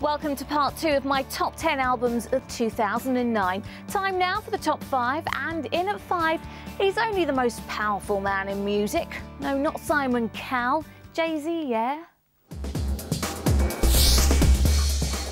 Welcome to part 2 of my top 10 albums of 2009. Time now for the top 5, and in at 5, he's only the most powerful man in music. No, not Simon Cowell. Jay-Z, yeah?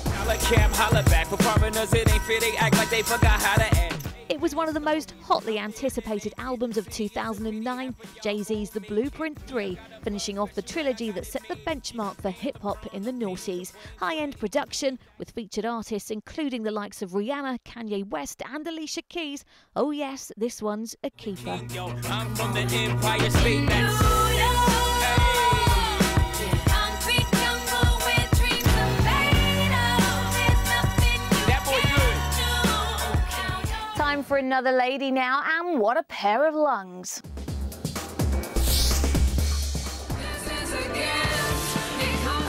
Holla Cam, holla back. For foreigners, it ain't fair, they act like they forgot how to act. It was one of the most hotly anticipated albums of 2009, Jay-Z's The Blueprint 3, finishing off the trilogy that set the benchmark for hip-hop in the noughties. High-end production, with featured artists including the likes of Rihanna, Kanye West and Alicia Keys. Oh yes, this one's a keeper. Yo, I'm from the Empire State That's... Time for another lady now, and what a pair of lungs.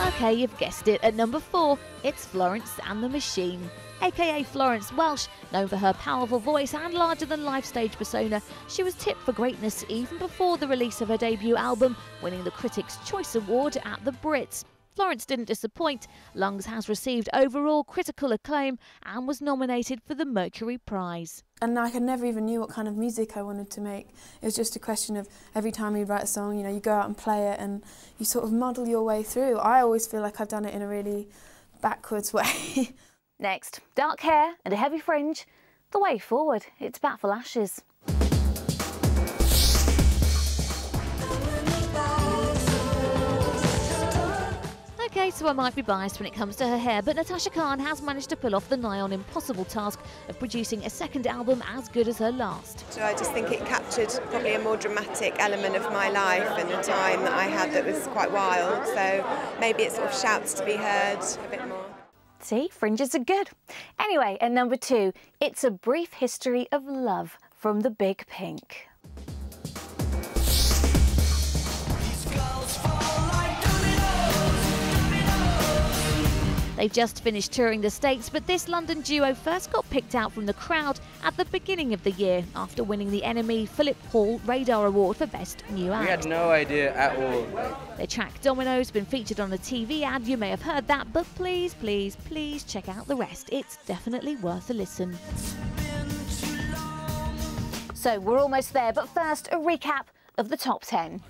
Okay, you've guessed it. At number 4, it's Florence and the Machine. AKA Florence Welsh, known for her powerful voice and larger-than-life stage persona, she was tipped for greatness even before the release of her debut album, winning the Critics' Choice Award at the Brits. Florence didn't disappoint. Lungs has received overall critical acclaim and was nominated for the Mercury Prize. And I never even knew what kind of music I wanted to make. It was just a question of every time you write a song, you know, you go out and play it and you sort of muddle your way through. I always feel like I've done it in a really backwards way. Next, dark hair and a heavy fringe. The way forward, it's Batful Ashes. Okay, so I might be biased when it comes to her hair, but Natasha Khan has managed to pull off the nigh-on impossible task of producing a second album as good as her last. So I just think it captured probably a more dramatic element of my life and a time that I had that was quite wild, so maybe it sort of shouts to be heard a bit more. See, fringes are good. Anyway, at number 2, it's A Brief History of Love from the Big Pink. They've just finished touring the States, but this London duo first got picked out from the crowd at the beginning of the year after winning the NME Philip Hall Radar Award for Best New Act. We had no idea at all. Their track Domino's been featured on a TV ad, you may have heard that, but please, please, please check out the rest. It's definitely worth a listen. So we're almost there, but first a recap of the top 10.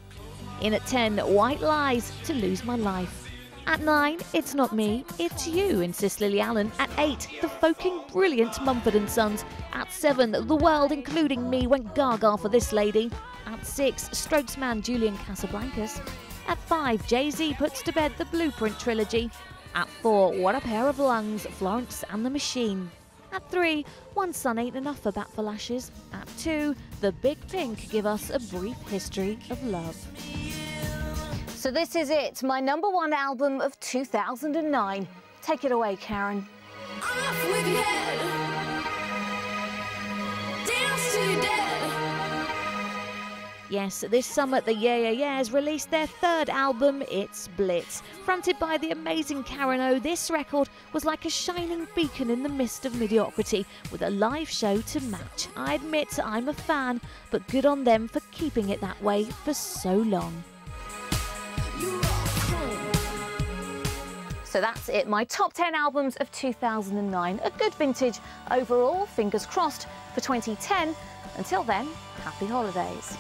In at 10, White Lies, To Lose My Life. At 9, It's Not Me, It's You, insists Lily Allen. At 8, the foking brilliant Mumford & Sons. At 7, the world, including me, went gaga for this lady. At 6, Strokes man Julian Casablancas. At 5, Jay-Z puts to bed the Blueprint trilogy. At 4, What a Pair of Lungs, Florence and the Machine. At 3, One Sun Ain't Enough for Batful Ashes. At 2, The Big Pink give us A Brief History of Love. So this is it, my number 1 album of 2009. Take it away, Karen. Off with your head. Dance to your dead. Yes, this summer the Yeah Yeah Yeahs released their 3rd album, It's Blitz. Fronted by the amazing Karen O, this record was like a shining beacon in the mist of mediocrity, with a live show to match. I admit I'm a fan, but good on them for keeping it that way for so long. So that's it, my top 10 albums of 2009. A good vintage overall, fingers crossed for 2010. Until then, happy holidays.